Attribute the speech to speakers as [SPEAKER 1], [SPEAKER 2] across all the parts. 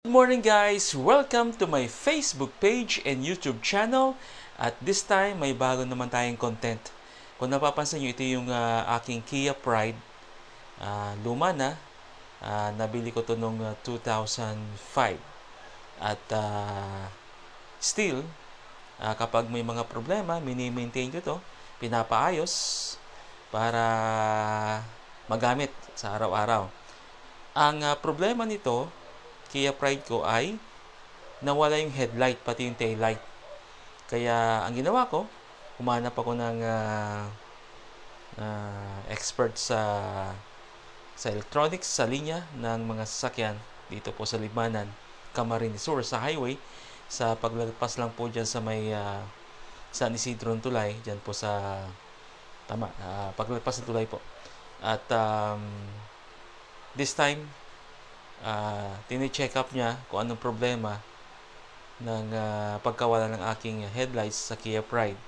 [SPEAKER 1] Good morning guys! Welcome to my Facebook page and YouTube channel. At this time, may bago naman tayong content. Kung napapansin nyo, ito yung aking Kia Pride. Luma na. Nabili ko to noong 2005. At still, kapag may mga problema, mini-maintain ko to. Pinapaayos para magamit sa araw-araw. Ang problema nito, Kia Pride ko ay nawala yung headlight pati yung taillight. Kaya ang ginawa ko, humanap ako ng expert sa electronics sa linya ng mga sasakyan dito po sa Libmanan, Camarines Sur sa highway, sa paglagpas lang po dyan sa may San Isidro Tulay, dyan po sa paglagpas ng tulay po. At this time, tini-check up niya kung anong problema ng pagkawala ng aking headlights sa Kia Pride.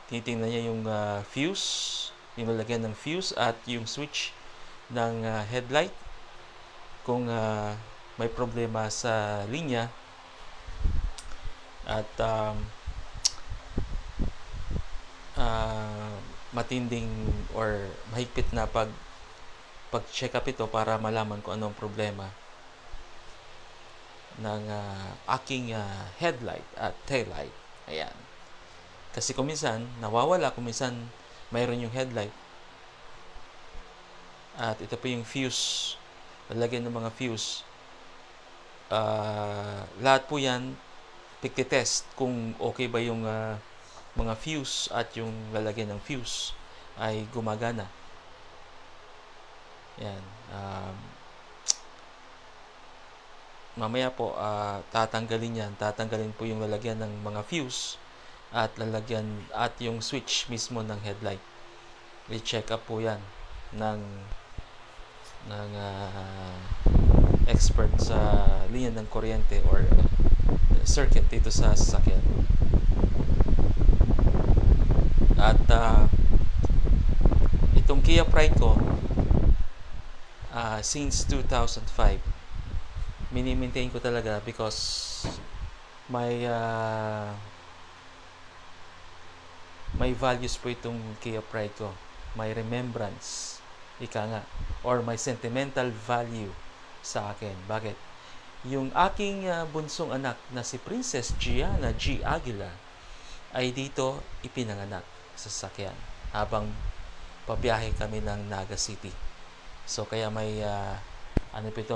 [SPEAKER 1] Tinitingnan niya yung fuse, yung lalagyan ng fuse at yung switch ng headlight kung may problema sa linya. At matinding or mahigpit na pag-check up ito para malaman kung anong problema ng aking headlight at taillight. Ayan. Kasi kuminsan nawawala, kuminsan mayroon yung headlight. At ito po yung fuse. Lalagyan ng mga fuse. Lahat po yan, pigtitest kung okay ba yung mga fuse at yung lalagyan ng fuse ay gumagana. Yan. Mamaya po, tatanggalin yan. Tatanggalin po yung lalagyan ng mga fuse at lalagyan at yung switch mismo ng headlight. I-check up po yan ng expert sa linya ng kuryente or circuit dito sa sasakyan. At itong Kia Pride ko, since 2005, mini-maintain ko talaga because may values po itong Kia Pride ko. May remembrance, ika nga, or may sentimental value sa akin. Bakit? Yung aking bunsong anak na si Princess Gianna G. Aguila ay dito ipinanganak sa sasakyan habang pabiyahe kami ng Naga City. So kaya may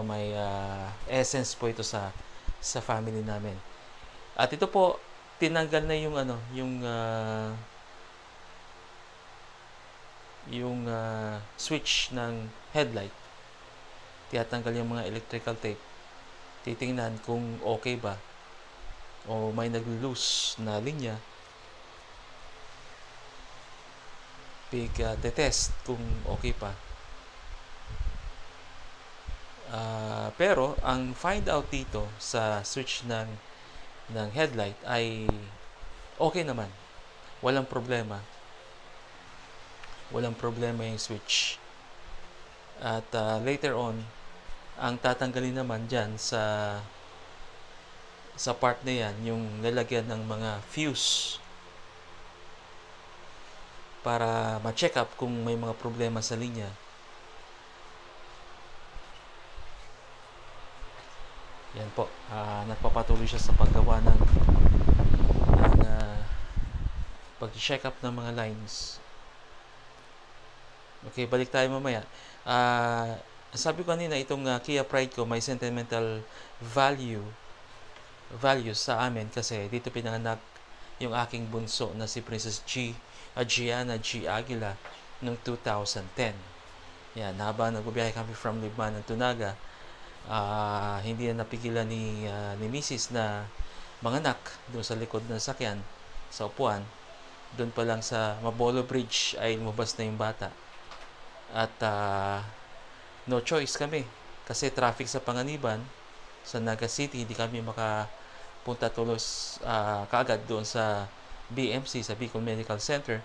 [SPEAKER 1] may essence po ito sa family namin. At ito po tinanggal na yung switch ng headlight. Tinatanggal yung mga electrical tape. Titingnan kung okay ba o may nag-loose na linya. Tetest kung okay pa. Pero ang find out dito sa switch ng headlight ay okay naman. Walang problema. Walang problema yung switch. At later on, ang tatanggalin naman dyan sa part na yan, yung lalagyan ng mga fuse para ma-check up kung may mga problema sa linya. Yan po, nagpapatuloy siya sa paggawa ng pag-check up ng mga lines. Okay, balik tayo mamaya. Sabi ko kanina, itong Kia Pride ko may sentimental value sa amin kasi dito pinanganak yung aking bunso na si Princess Gianna G. Aguila noong 2010. Yan, habang nagbibiyahe kami from Libmanan to Naga, hindi na napigilan ni Mrs. na manganak doon sa likod ng sakyan, sa upuan. Doon pa lang sa Mabolo Bridge ay lumabas na yung bata. At no choice kami kasi traffic sa Panganiban, sa Naga City. Hindi kami makapunta tulos kaagad doon sa BMC, sa Bicol Medical Center.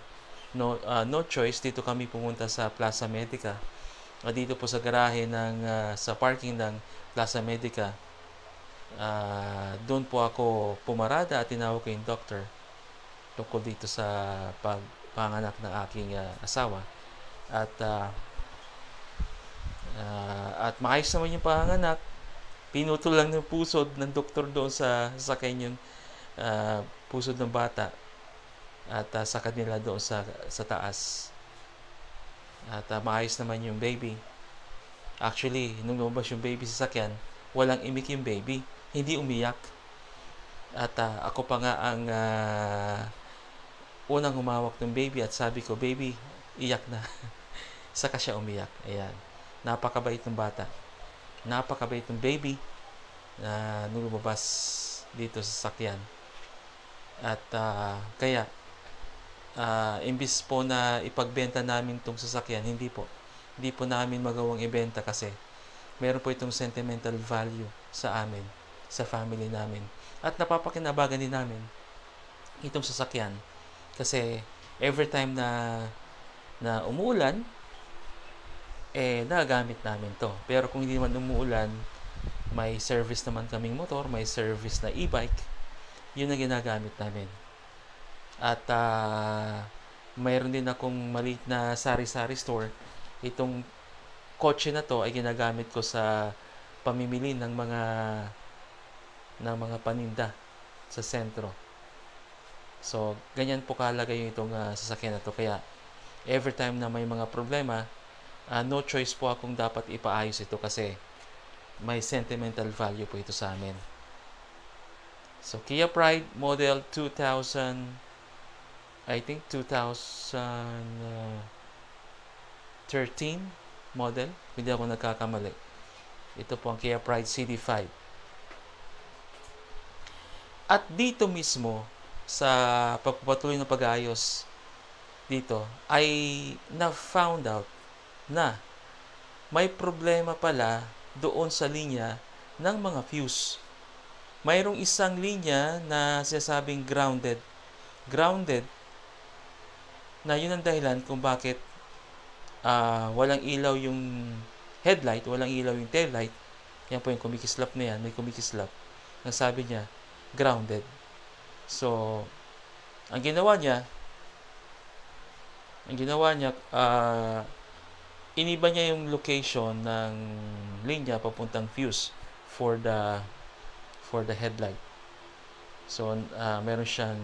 [SPEAKER 1] No choice, dito kami pumunta sa Plaza Medica dito po sa garahe sa parking ng Plaza Medica. Doon po ako pumarada at tinawag ko yung doctor tungkol dito sa pagpanganak ng aking asawa. At maayos naman yung panganak. Pinutol lang ng pusod ng doktor doon sa sasakyan yung pusod ng bata at sa kanila doon sa taas. At maayos naman yung baby. Actually, nung lumabas yung baby sa sakyan, walang imik yung baby. Hindi umiyak. At ako pa nga ang unang humawak ng baby at sabi ko, baby, iyak na. Saka siya umiyak. Ayan. Napakabait ng bata. Napakabait ng baby na nung lumabas dito sa sakyan. At kaya, imbis po na ipagbenta namin itong sasakyan, hindi po namin magawang ibenta kasi meron po itong sentimental value sa amin, sa family namin. At napapakinabangan din namin itong sasakyan kasi every time na umuulan, nagagamit namin to. Pero kung hindi naman umuulan, may service naman kaming motor, may service na e-bike, yun ang ginagamit namin. At mayroon din akong maliit na sari-sari store. Itong kotse na to ay ginagamit ko sa pamimili ng mga paninda sa sentro. So, ganyan po kahalaga yung itong sasakyan na to. Kaya, every time na may mga problema, no choice po akong dapat ipaayos ito kasi may sentimental value po ito sa amin. So, Kia Pride model 2013 model. Hindi ako nagkakamali. Ito po ang Kia Pride CD5. At dito mismo, sa pagpapatuloy ng pag-aayos dito, ay na-found out na may problema pala doon sa linya ng mga fuse. Mayroong isang linya na sinasabing grounded. Grounded na yun ang dahilan kung bakit walang ilaw yung headlight, walang ilaw yung taillight. Yan po yung kumikislap na yan, may kumikislap. Ang sabi niya, grounded. So, ang ginawa niya, iniba niya yung location ng linya papuntang fuse for the headlight. So, meron siyang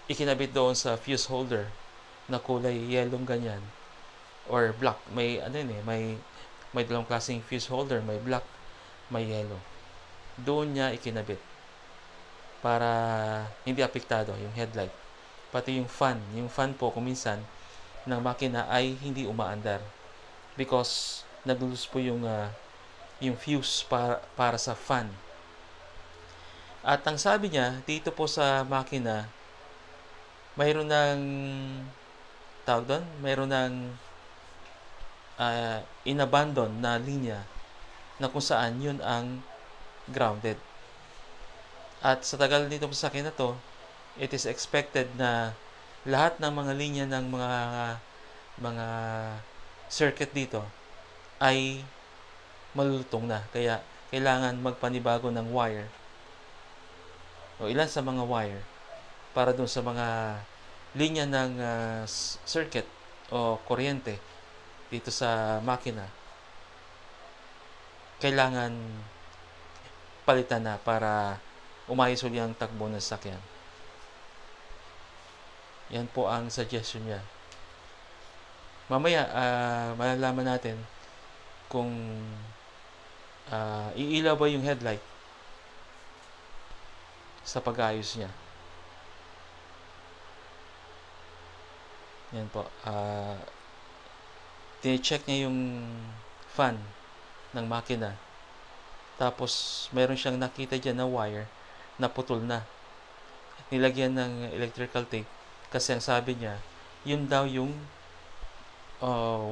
[SPEAKER 1] ikinabit doon sa fuse holder na kulay yellow ganyan or black. May may dalawang klaseng fuse holder, may black, may yellow. Doon niya ikinabit para hindi apektado yung headlight. Pati yung fan po kuminsan ng makina ay hindi umaandar because naglulus po yung fuse para sa fan. At ang sabi niya, dito po sa makina, mayroon ng inabandon na linya na kung saan yun ang grounded. At sa tagal nito sa akin na to, it is expected na lahat ng mga linya ng mga circuit dito ay malulutong na. Kaya kailangan magpanibago ng wire o ilan sa mga wire para dun sa mga linya ng circuit o kuryente dito sa makina. Kailangan palitan na para umayos ulit ang takbo ng sasakyan. Yan po ang suggestion niya. Mamaya, malalaman natin kung iilaw ba yung headlight sa pag-ayos niya. Yan po. Tine-check niya yung fan ng makina. Tapos, meron siyang nakita dyan na wire na putol na. Nilagyan ng electrical tape kasi ang sabi niya, yun daw yung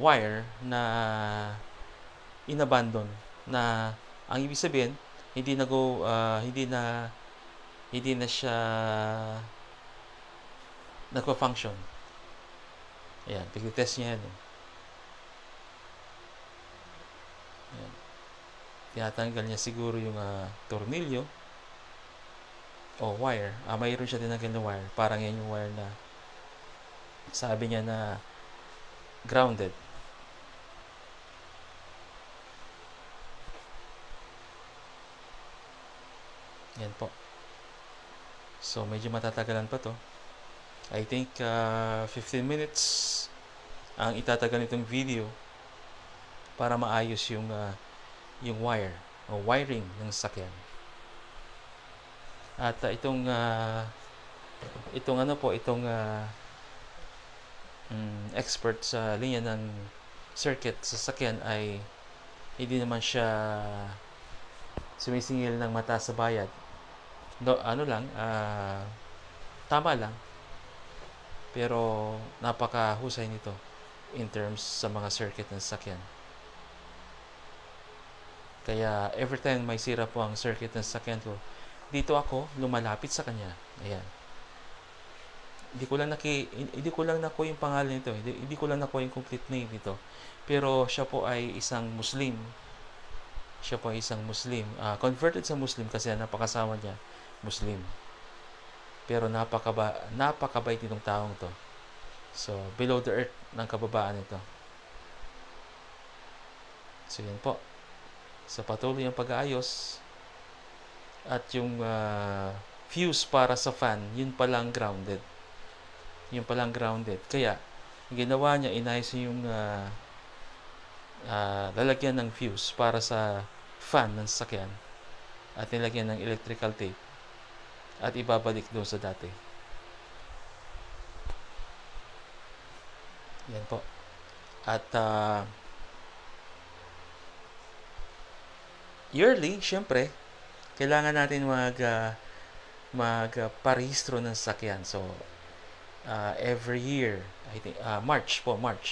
[SPEAKER 1] wire na inabandon na ang ibig sabihin hindi na siya nagpa-function. Ayan, pag-test niya yan. Tinatanggal niya siguro yung tornilyo o wire. Mayroon siya tinanggal na wire. Parang yan yung wire na sabi niya na grounded. Yan po. So, medyo matatagalan pa to. I think 15 minutes ang itatagal nitong video para maayos yung wire o wiring ng sasakyan. At itong expert sa linya ng circuit sa sasakyan ay hindi naman siya sumisingil ng mataas sa bayad. Tama lang. Pero napakahusay nito in terms sa mga circuit ng sasakyan. Kaya every time may sira po ang circuit ng sasakyan ko, dito ako lumalapit sa kanya. Ayan. Hindi ko lang nakuha yung pangalan nito. Hindi ko lang nakuha yung complete name nito. Pero siya po ay isang Muslim. Converted sa Muslim kasi napakasama niya Muslim. Pero napakabait nitong taong to. So, below the earth ng kababaan nito. So, yan po. Sa patuloy ang pag-aayos at yung fuse para sa fan, yun palang grounded. Kaya, ginawa niya, inayos yung lalagyan ng fuse para sa fan ng sasakyan at nilagyan ng electrical tape at ibabalik doon sa dati. Yan po. At yearly, syempre, kailangan natin magparehistro ng sasakyan. So, every year, I think March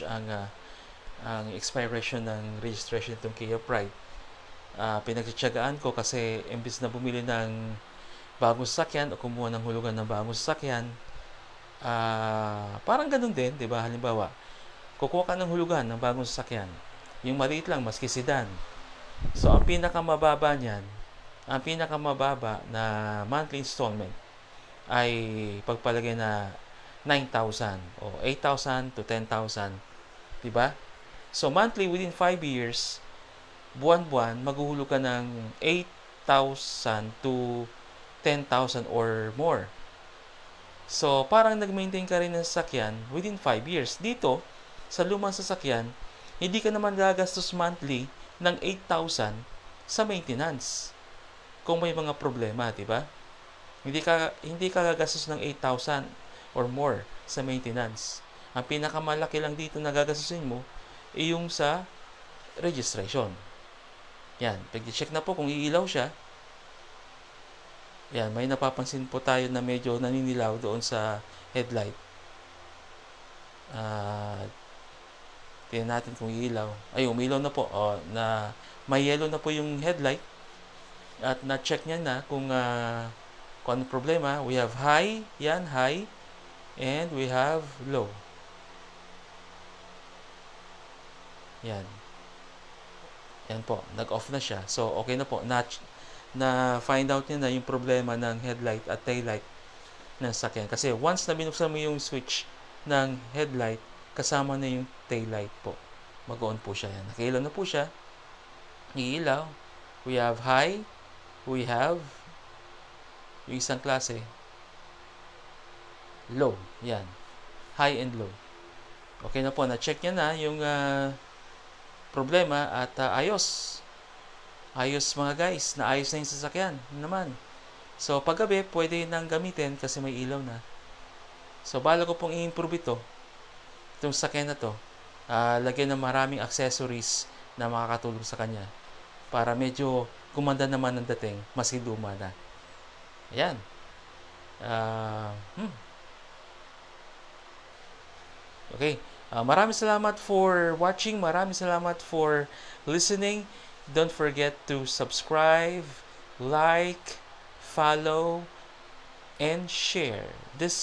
[SPEAKER 1] ang expiration ng registration itong Kia Pride. Pinagtsatsagaan ko kasi imbis na bumili ng bagong sasakyan o kumuha ng hulugan ng bagong sasakyan, parang ganun din, di ba? Halimbawa, kukuha ka ng hulugan ng bagong sasakyan. Yung maliit lang, maski sedan. So, ang pinakamababa na monthly installment ay pagpalagay na 9,000 o 8,000 to 10,000. Diba? So, monthly within 5 years, buwan-buwan, maghuhulog ka ng 8,000 to 10,000 or more. So, parang nag-maintain ka rin ng sasakyan within 5 years. Dito, sa lumang sasakyan, hindi ka naman gagastos monthly ng 8,000 sa maintenance. Kung may mga problema, di ba? Hindi ka gagastos ng 8,000 or more sa maintenance. Ang pinakamalaki lang dito na gagastusin mo ay yung sa registration. Yan, pag-check na po kung iilaw siya. Yan, may napapansin po tayo na medyo naninilaw doon sa headlight. Tingnan natin kung iilaw. Ay, umilaw na po. Na may yellow na po yung headlight. At na-check niya na kung anong problema. We have high. Yan, high. And we have low. Yan. Yan po. Nag-off na siya. So, okay na po. Na find out niya na yung problema ng headlight at taillight ng sasakyan. Kasi once na binuksan mo yung switch ng headlight, kasama na yung taillight po. Mag-on po siya. Yan. Nakailaw na po siya. Iilaw. We have high. We have yung isang klase. Low. Yan. High and low. Okay na po. Na-check niya na yung problema at ayos. Ayos mga guys. Naayos na yung sasakyan. Naman. So, paggabi, pwede nang gamitin kasi may ilaw na. So, bala ko pong i-improve itong sasakyan na to. Lagyan ng maraming accessories na makakatulong sa kanya. Para medyo gumanda naman ang dating. Mas luma na. Ayan. Okay. Maraming salamat for watching. Maraming salamat for listening. Don't forget to subscribe, like, follow, and share this